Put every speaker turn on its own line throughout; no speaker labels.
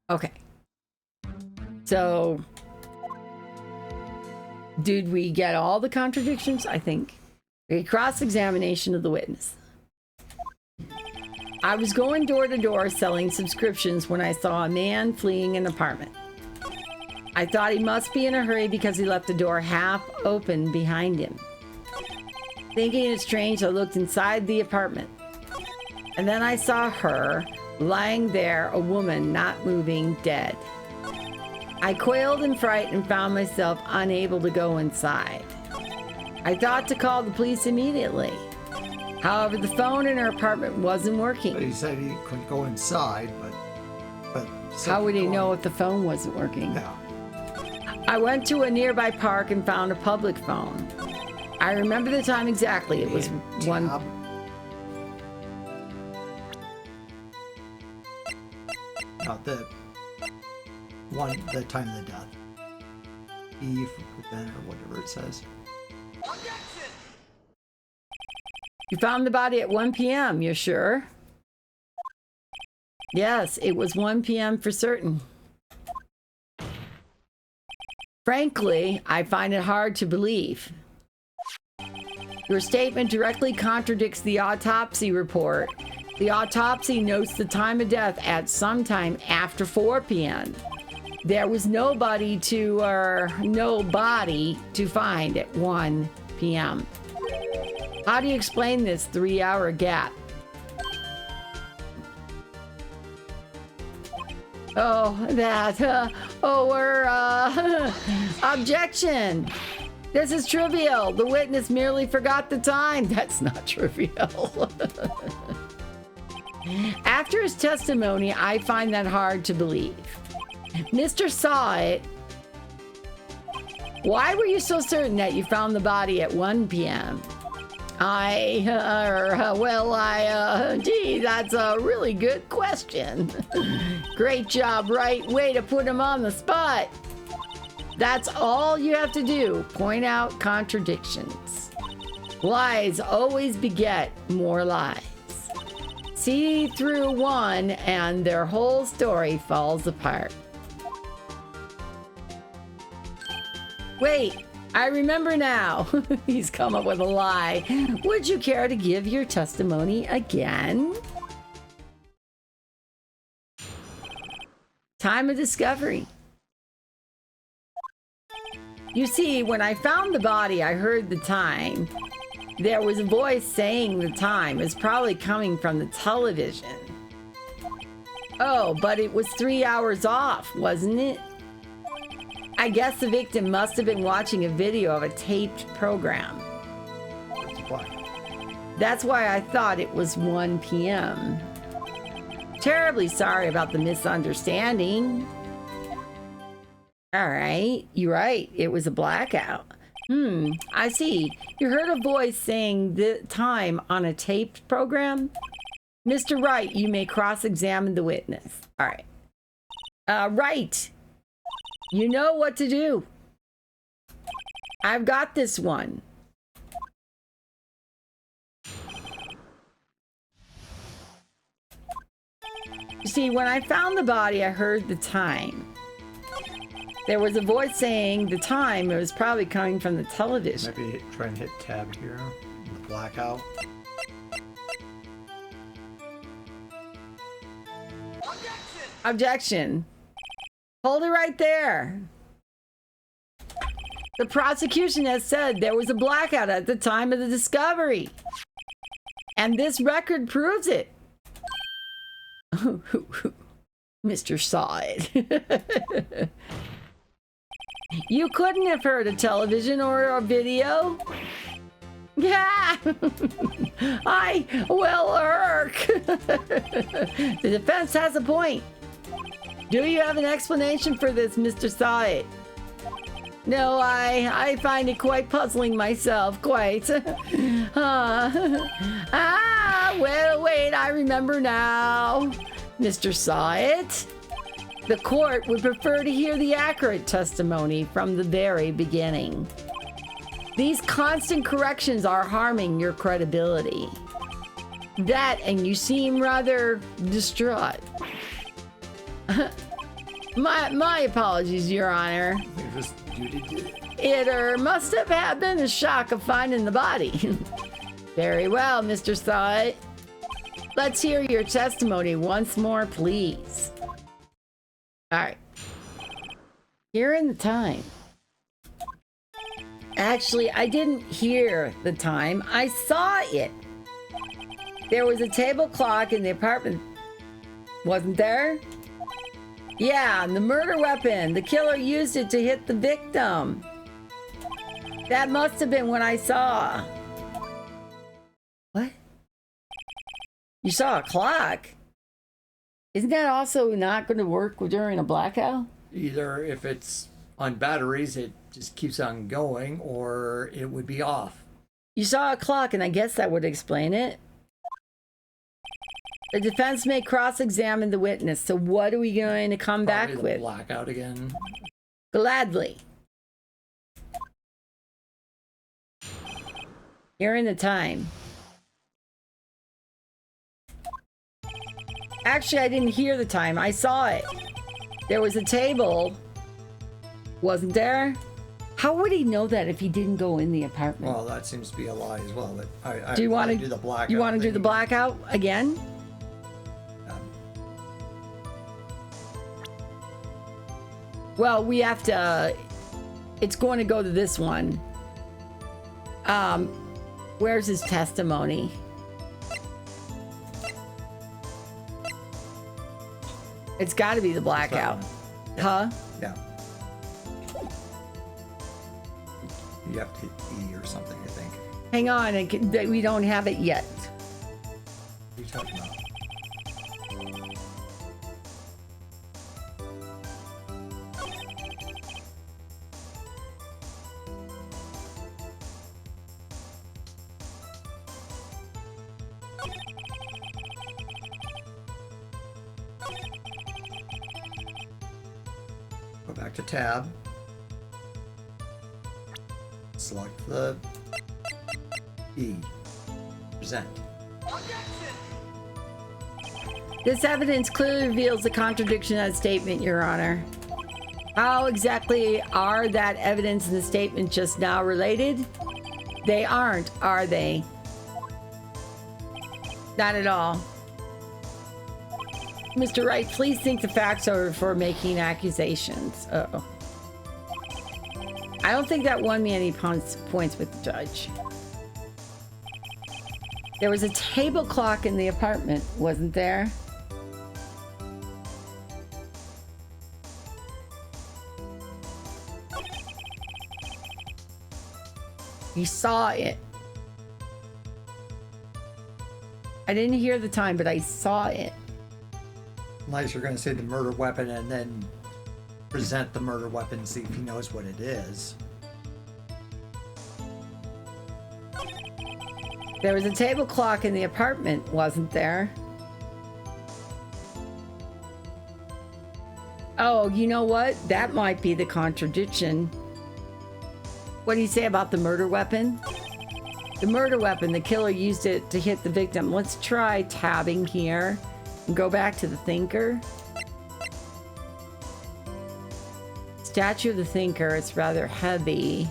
Okay. So, did we get all the contradictions? I think. A cross-examination of the witness. I was going door to door selling subscriptions when I saw a man fleeing an apartment. I thought he must be in a hurry because he left the door half open behind him. Thinking it strange, I looked inside the apartment. And then I saw her lying there, a woman not moving, dead. I quailed in fright and found myself unable to go inside. I thought to call the police immediately. However, the phone in her apartment wasn't working.
But he said he couldn't go inside, but
how would he know if the phone wasn't working?
Yeah.
I went to a nearby park and found a public phone. I remember the time exactly. It was one.
Not the time of the death. E for prevent or whatever it says.
You found the body at 1 p.m., you're sure? Yes, it was 1 p.m. for certain. Frankly, I find it hard to believe. Your statement directly contradicts the autopsy report. The autopsy notes the time of death at sometime after 4 p.m. There was no body to find at 1 p.m. How do you explain this 3-hour gap? Objection! This is trivial. The witness merely forgot the time. That's not trivial. After his testimony, I find that hard to believe. Mr. Saw It. Why were you so certain that you found the body at 1 p.m.? Gee, that's a really good question. Great job, Wright. Way to put him on the spot. That's all you have to do. Point out contradictions. Lies always beget more lies. See through one and their whole story falls apart. Wait, I remember now. He's come up with a lie. Would you care to give your testimony again? Time of discovery. You see, when I found the body, I heard the time. There was a voice saying the time. It's probably coming from the television. Oh, but it was 3 hours off, wasn't it? I guess the victim must have been watching a video of a taped program. That's why I thought it was 1 p.m. Terribly sorry about the misunderstanding. All right, you're right. It was a blackout. I see. You heard a voice saying the time on a taped program? Mr. Wright, you may cross-examine the witness. All right. Wright, you know what to do. I've got this one. You see, when I found the body, I heard the time. There was a voice saying the time. It was probably coming from the television.
Maybe try and hit tab here in the blackout.
Objection. Hold it right there. The prosecution has said there was a blackout at the time of the discovery. And this record proves it. Mr. Saw It. You couldn't have heard a television or a video. Yeah. Irk. The defense has a point. Do you have an explanation for this, Mr. Saw It? No, I find it quite puzzling myself, quite. Well, wait, I remember now. Mr. Saw It? The court would prefer to hear the accurate testimony from the very beginning. These constant corrections are harming your credibility. That, and you seem rather distraught. My apologies, Your Honor.
It was duty did.
It must have been the shock of finding the body. Very well, Mr. Saw. Let's hear your testimony once more, please. All right. Here in the time. Actually, I didn't hear the time. I saw it. There was a table clock in the apartment. Wasn't there? Yeah, and the murder weapon. The killer used it to hit the victim. That must have been what I saw. What? You saw a clock? Isn't that also not going to work during a blackout?
Either if it's on batteries, it just keeps on going, or it would be off.
You saw a clock, and I guess that would explain it. The defense may cross-examine the witness, so what are we going to come
Probably
back
the
with?
blackout again.
Gladly. Here in the time. Actually, I didn't hear the time. I saw it. There was a table. Wasn't there? How would he know that if he didn't go in the apartment?
Well, that seems to be a lie as well. But I
do you want to
do the blackout?
You want to do the blackout again? Well, we have to. It's going to go to this one. Where's his testimony? It's got to be the blackout. Huh?
Yeah. You have to hit E or something, I think.
Hang on, we don't have it yet.
What are you talking about? Go back to tab. Select the E. Present.
This evidence clearly reveals a contradiction in that statement, Your Honor. How exactly are that evidence and the statement just now related? They aren't, are they? Not at all. Mr. Wright, please think the facts over before making accusations. Uh-oh. I don't think that won me any points with the judge. There was a table clock in the apartment, wasn't there? He saw it. I didn't hear the time, but I saw it.
Unless you're going to say the murder weapon and then present the murder weapon, see if he knows what it is.
There was a table clock in the apartment, wasn't there? Oh, you know what? That might be the contradiction. What do you say about the murder weapon? The murder weapon, the killer used it to hit the victim. Let's try tabbing here and go back to the thinker. Statue of the thinker, it's rather heavy.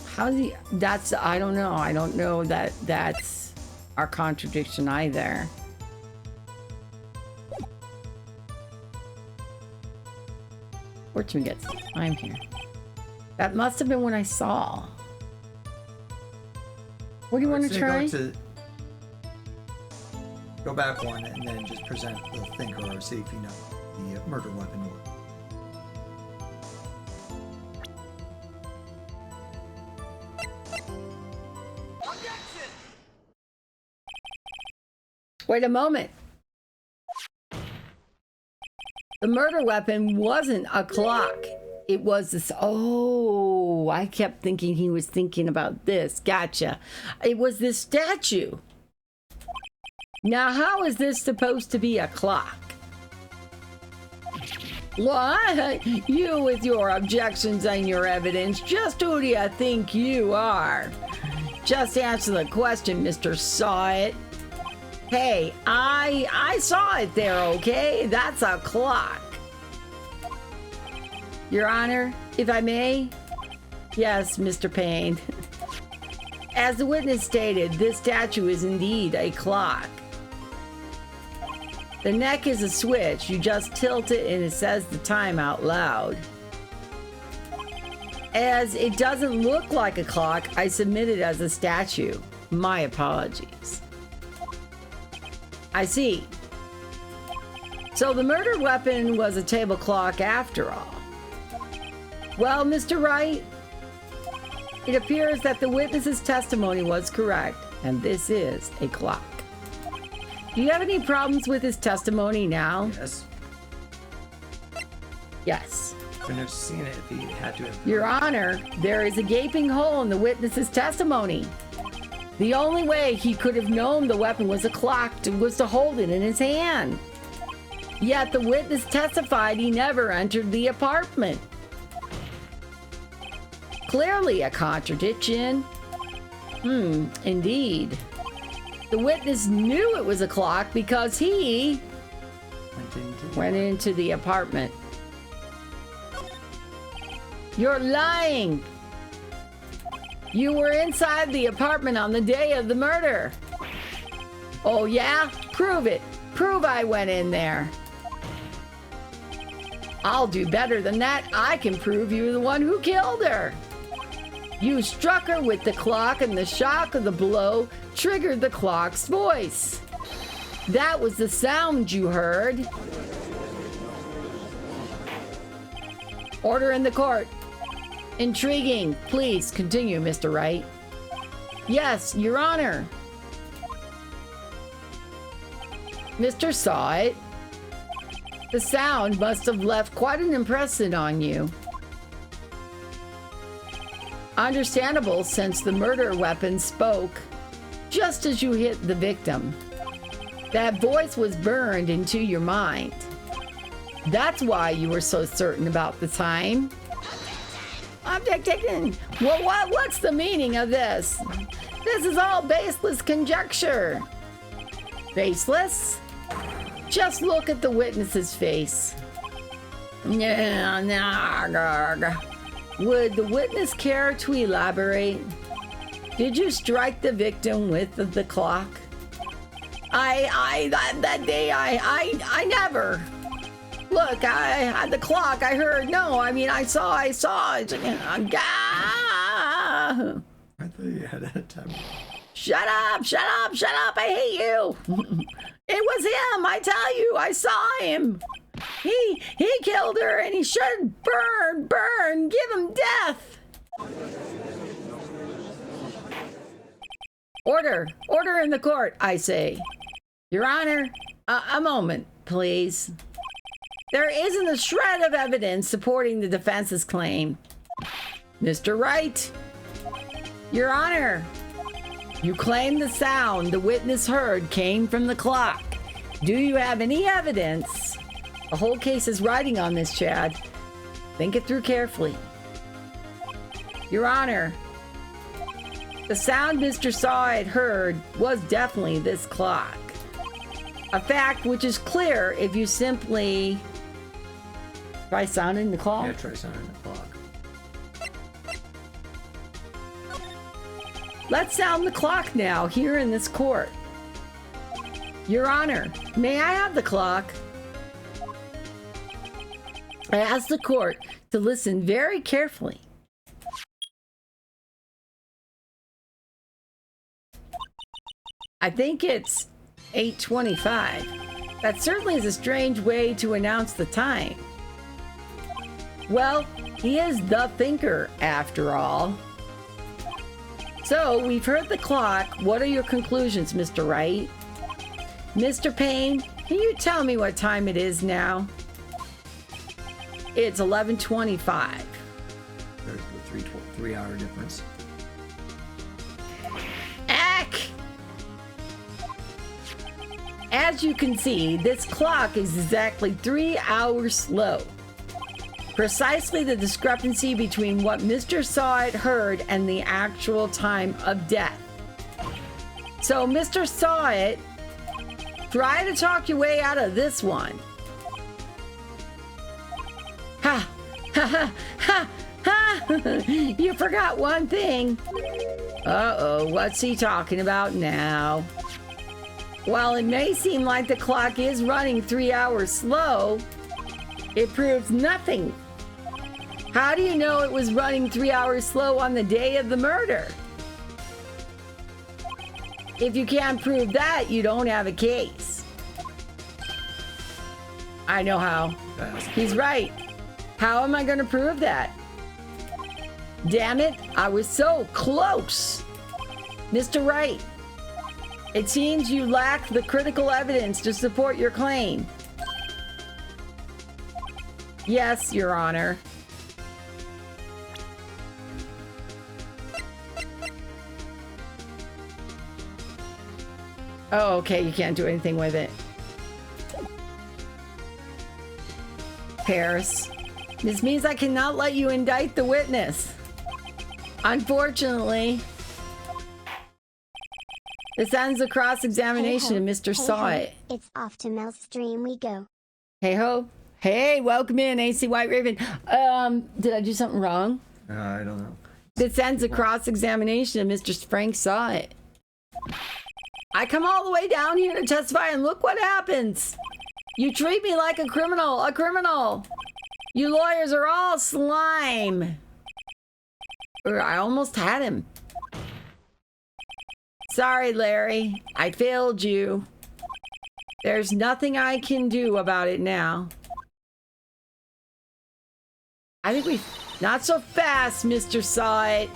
How's he? That's, I don't know. I don't know that that's our contradiction either. Fortune gets some time here. That must have been what I saw. What do you want to try?
Go back one and then just present the thinker or see if you know the murder weapon will.
Wait a moment. The murder weapon wasn't a clock. It was this. Oh, I kept thinking he was thinking about this. Gotcha. It was this statue. Now, how is this supposed to be a clock? What? You with your objections and your evidence. Just who do you think you are? Just answer the question, Mr. Saw It. Hey, I saw it there, okay? That's a clock. Your Honor, if I may? Yes, Mr. Payne. As the witness stated, this statue is indeed a clock. The neck is a switch. You just tilt it and it says the time out loud. As it doesn't look like a clock, I submit it as a statue. My apologies. I see. So the murder weapon was a table clock after all. Well, Mr. Wright, it appears that the witness's testimony was correct, and this is a clock. Do you have any problems with his testimony now?
Yes.
Yes.
Couldn't have seen it if he had to have.
Your Honor, there is a gaping hole in the witness's testimony. The only way he could have known the weapon was a clock was to hold it in his hand. Yet the witness testified he never entered the apartment. Clearly a contradiction. Indeed. The witness knew it was a clock because he went into the apartment. You're lying. You were inside the apartment on the day of the murder. Oh yeah? Prove it. Prove I went in there. I'll do better than that. I can prove you were the one who killed her. You struck her with the clock, and the shock of the blow triggered the clock's voice. That was the sound you heard. Order in the court. Intriguing. Please continue, Mr. Wright. Yes, Your Honor. Mr. Saw It. The sound must have left quite an impression on you. Understandable, since the murder weapon spoke just as you hit the victim. That voice was burned into your mind. That's why you were so certain about the time. Object taken. Well, what's the meaning of this? This is all baseless conjecture. Baseless? Just look at the witness's face. Would the witness care to elaborate? Did you strike the victim with the clock? That day, I never. Look, I had the clock. I heard. No, I mean, I saw it.
I thought you had a time.
Shut up. I hate you. It was him. I tell you, I saw him. He killed her, and he should burn, give him death. Order in the court, I say. Your Honor, a moment, please. There isn't a shred of evidence supporting the defense's claim. Mr. Wright, Your Honor, you claim the sound the witness heard came from the clock. Do you have any evidence? The whole case is riding on this, Chad. Think it through carefully. Your Honor, the sound Mr. Saw It heard was definitely this clock. A fact which is clear if you simply try sounding the clock.
Yeah, try sounding the clock.
Let's sound the clock now here in this court. Your Honor, may I have the clock? I ask the court to listen very carefully. I think it's 8:25. That certainly is a strange way to announce the time. Well, he is the thinker, after all. So, we've heard the clock. What are your conclusions, Mr. Wright? Mr. Payne, can you tell me what time it is now? It's 11:25.
There's the 3-hour difference.
As you can see, this clock is exactly 3 hours slow. Precisely the discrepancy between what Mr. Sawit heard and the actual time of death. So, Mr. Sawit, try to talk your way out of this one. Ha! Ha ha ha ha! You forgot one thing. Uh-oh, what's he talking about now? While it may seem like the clock is running 3 hours slow, it proves nothing. How do you know it was running 3 hours slow on the day of the murder? If you can't prove that, you don't have a case. I know how. He's right. How am I going to prove that? Damn it, I was so close. Mr. Wright, it seems you lack the critical evidence to support your claim. Yes, Your Honor. Oh, okay, you can't do anything with it. Paris, this means I cannot let you indict the witness. Unfortunately, this ends the cross-examination of Mr. Sawit.
It's off to Mel's stream we go.
Hey ho. Hey, welcome in, AC White Raven. Did I do something wrong?
I don't know.
This ends the cross-examination of Mr. Frank Sawit. I come all the way down here to testify, and look what happens. You treat me like a criminal, You lawyers are all slime. I almost had him. Sorry, Larry. I failed you. There's nothing I can do about it now. I think we... Not so fast, Mr. Sawit.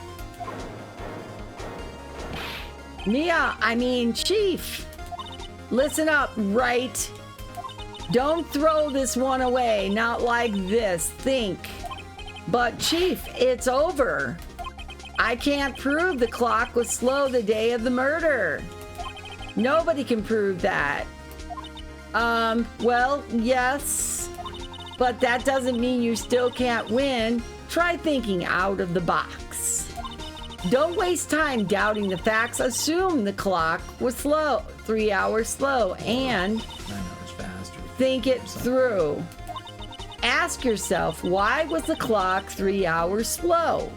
Chief. Listen up, Wright. Don't throw this one away, not like this. Think. But, Chief, it's over. I can't prove the clock was slow the day of the murder. Nobody can prove that. Well, yes. But that doesn't mean you still can't win. Try thinking out of the box. Don't waste time doubting the facts. Assume the clock was slow, 3 hours slow, and
9 hours faster.
Think it through. Ask yourself, why was the clock 3 hours slow?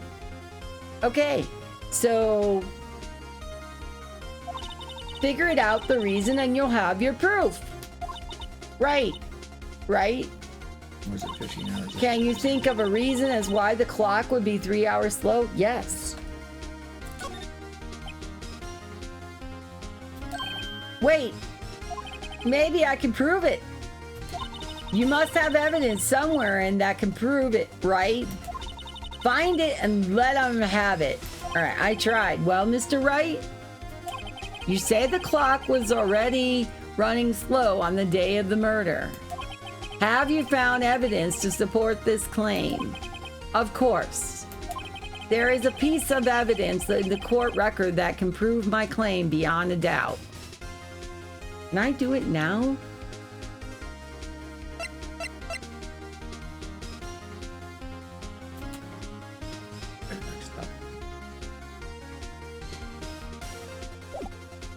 Okay, so figure it out, the reason, and you'll have your proof. Right.
Was it 15 hours?
Can you think of a reason as why the clock would be 3 hours slow? Yes. Wait, maybe I can prove it. You must have evidence somewhere and that can prove it, right? Find it and let them have it. All right, I tried. Well, Mr. Wright, you say the clock was already running slow on the day of the murder. Have you found evidence to support this claim? Of course. There is a piece of evidence in the court record that can prove my claim beyond a doubt. Can I do it now?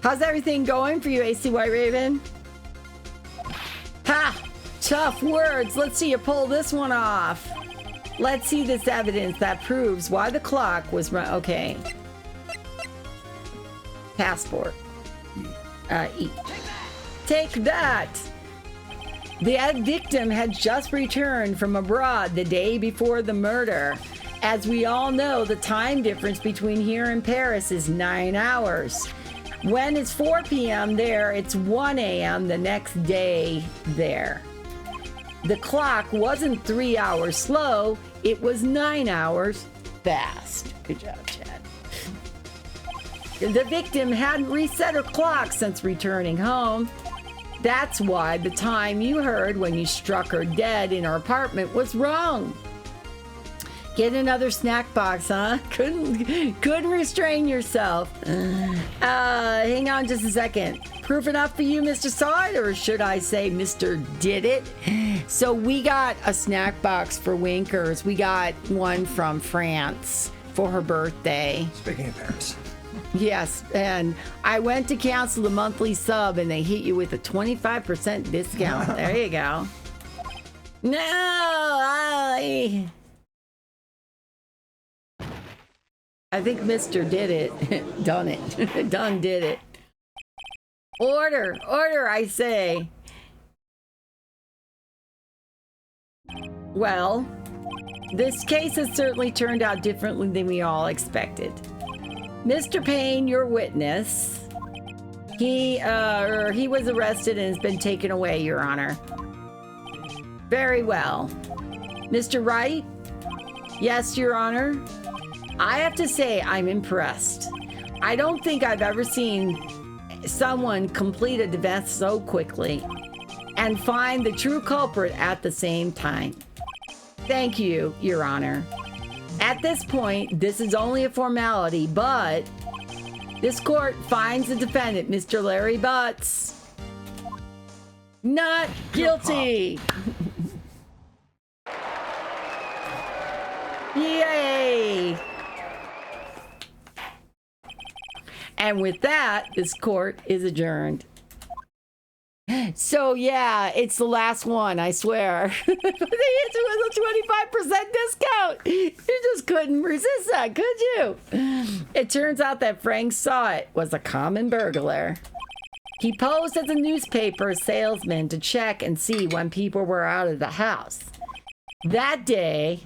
How's everything going for you, AC White Raven? Ha! Tough words. Let's see you pull this one off. Let's see this evidence that proves why the clock was run. Okay. Passport. E. Take that. The victim had just returned from abroad the day before the murder. As we all know, the time difference between here and Paris is 9 hours. When it's 4 p.m. there, it's 1 a.m. the next day there. The clock wasn't 3 hours slow, it was 9 hours fast. Good job, Chad. The victim hadn't reset her clock since returning home. That's why the time you heard when you struck her dead in her apartment was wrong. Get another snack box, huh? Couldn't restrain yourself. Hang on just a second. Proof enough for you, Mr. Saw It, or should I say Mr. Did It? So we got a snack box for Winkers. We got one from France for her birthday.
Speaking of Paris.
Yes, and I went to cancel the monthly sub and they hit you with a 25% discount. There you go. No, I think Mr. Did It. Done it. Done did it. Order, I say. Well, this case has certainly turned out differently than we all expected. Mr. Payne, your witness, he was arrested and has been taken away, Your Honor. Very well. Mr. Wright? Yes, Your Honor. I have to say I'm impressed. I don't think I've ever seen someone complete a defense so quickly and find the true culprit at the same time. Thank you, Your Honor. At this point, this is only a formality, but this court finds the defendant, Mr. Larry Butts, not guilty. Yay! And with that, this court is adjourned. So yeah, it's the last one, I swear. They hit you with a 25% discount. You just couldn't resist that, could you? It turns out that Frank Saw It was a common burglar. He posed as a newspaper salesman to check and see when people were out of the house. That day,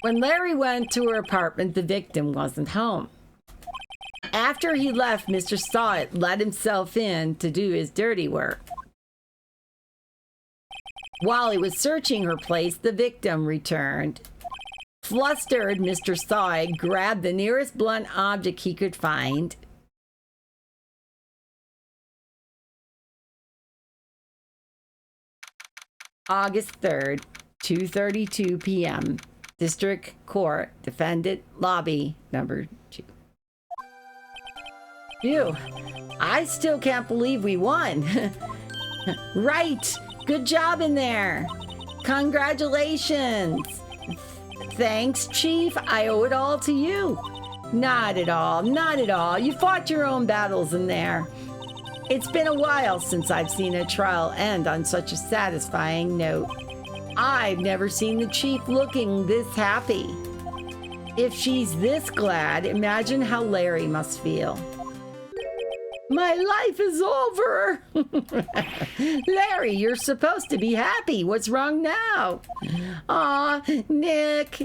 when Larry went to her apartment, the victim wasn't home. After he left, Mr. Saw It let himself in to do his dirty work. While he was searching her place, the victim returned. Flustered, Mr. Saw It grabbed the nearest blunt object he could find. August 3rd, 2:32 p.m. District Court, Defendant Lobby, number 2. Phew, I still can't believe we won. Right, good job in there. Congratulations. Thanks, Chief, I owe it all to you. Not at all, not at all. You fought your own battles in there. It's been a while since I've seen a trial end on such a satisfying note. I've never seen the Chief looking this happy. If she's this glad, imagine how Larry must feel. My life is over. Larry, you're supposed to be happy. What's wrong now? Aw, Nick,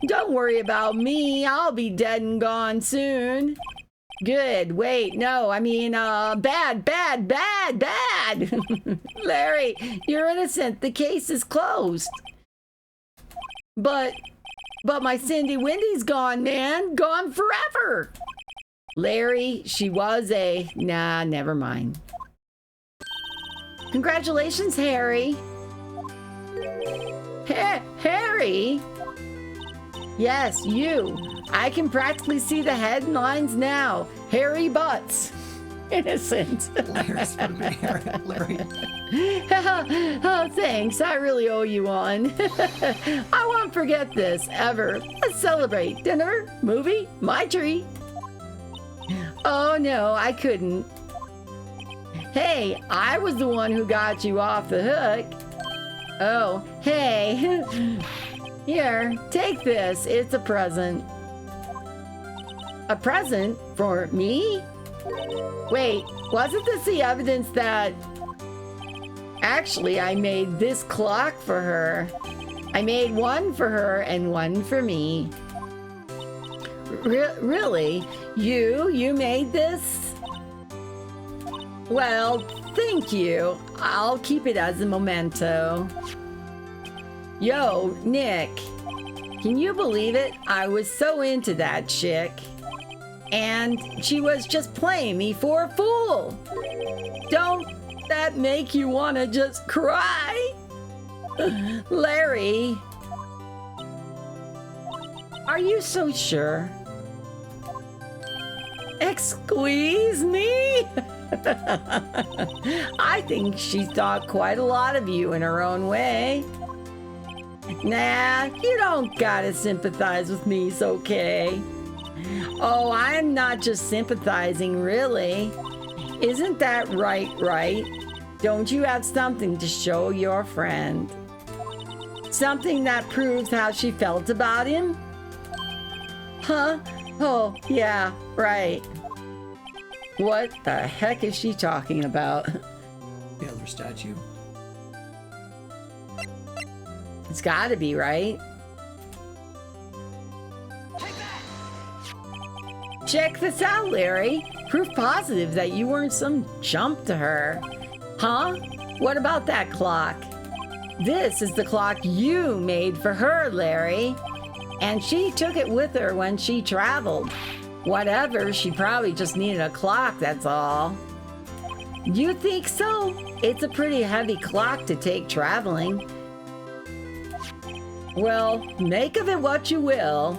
don't worry about me. I'll be dead and gone soon. Good. Wait, no, I mean, bad. Larry, you're innocent. The case is closed. But my Cindy Wendy's gone, man. Gone forever. Larry, she was a... Nah, never mind. Congratulations, Harry. Harry? Yes, you. I can practically see the headlines now. Harry Butts. Innocent.
Larry.
Oh, thanks. I really owe you one. I won't forget this, ever. Let's celebrate. Dinner? Movie? My treat. Oh, no, I couldn't. Hey, I was the one who got you off the hook. Oh, hey. Here, take this. It's a present. A present for me? Wait, wasn't this the evidence that... Actually, I made this clock for her. I made one for her and one for me. Really? You made this? Well, thank you. I'll keep it as a memento. Yo, Nick, can you believe it? I was so into that chick. And she was just playing me for a fool. Don't that make you want to just cry? Larry, are you so sure? Excuse me? I think she thought quite a lot of you in her own way. Nah, you don't gotta sympathize with me, it's okay. Oh, I'm not just sympathizing, really. Isn't that right, Wright? Don't you have something to show your friend? Something that proves how she felt about him? Huh? Oh, yeah, right. What the heck is she talking about?
The other statue.
It's gotta be, right? Check this out, Larry. Proof positive that you weren't some chump to her. Huh? What about that clock? This is the clock you made for her, Larry. And she took it with her when she traveled. Whatever, she probably just needed a clock, that's all. You think so? It's a pretty heavy clock to take traveling. Well, make of it what you will.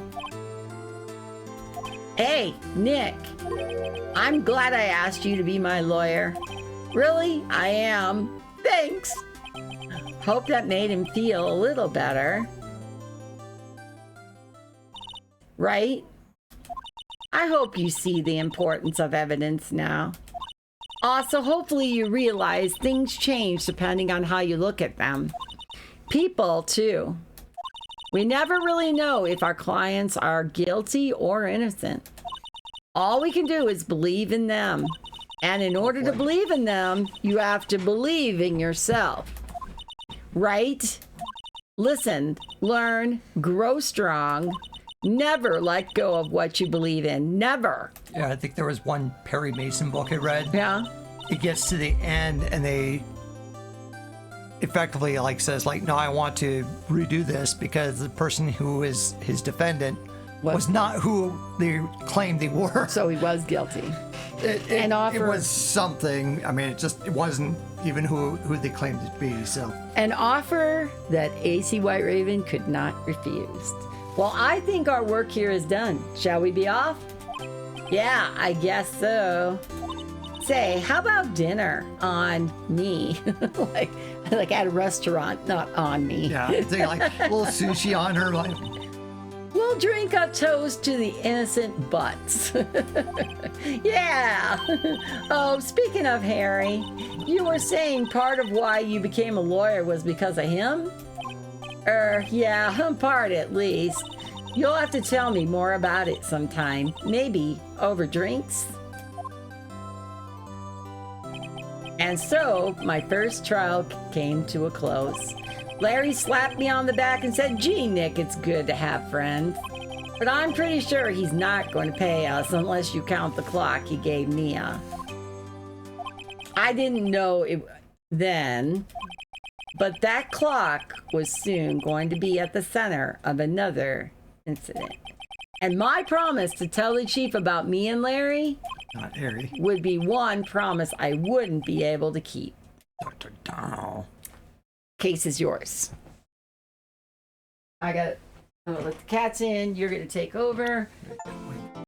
Hey, Nick. I'm glad I asked you to be my lawyer. Really, I am. Thanks. Hope that made him feel a little better. Right? I hope you see the importance of evidence now. Also, hopefully you realize things change depending on how you look at them. People, too. We never really know if our clients are guilty or innocent. All we can do is believe in them. And in order to believe in them, you have to believe in yourself. Right? Listen, learn, grow strong. Never let go of what you believe in. Never.
Yeah, I think there was one Perry Mason book I read.
Yeah?
It gets to the end and they effectively says no, I want to redo this because the person who is his defendant was not who they claimed they were.
So he was guilty.
It was something. I mean, it wasn't even who they claimed it to be. So
an offer that AC White Raven could not refuse. Well, I think our work here is done. Shall we be off? Yeah, I guess so. Say, how about dinner on me? like at a restaurant, not on me.
yeah, they a little sushi on her.
We'll drink a toast to the innocent butts. Yeah. Oh, speaking of Harry, you were saying part of why you became a lawyer was because of him? Yeah, part at least. You'll have to tell me more about it sometime. Maybe over drinks. And so, my first trial came to a close. Larry slapped me on the back and said, "Gee, Nick, it's good to have friends. But I'm pretty sure he's not going to pay us unless you count the clock he gave Mia." I didn't know it then, but that clock was soon going to be at the center of another incident. And my promise to tell the chief about me and Larry
Not Harry.
would be one promise I wouldn't be able to keep.
Dr. Donald.
Case is yours. I'm gonna let the cats in. You're gonna take over.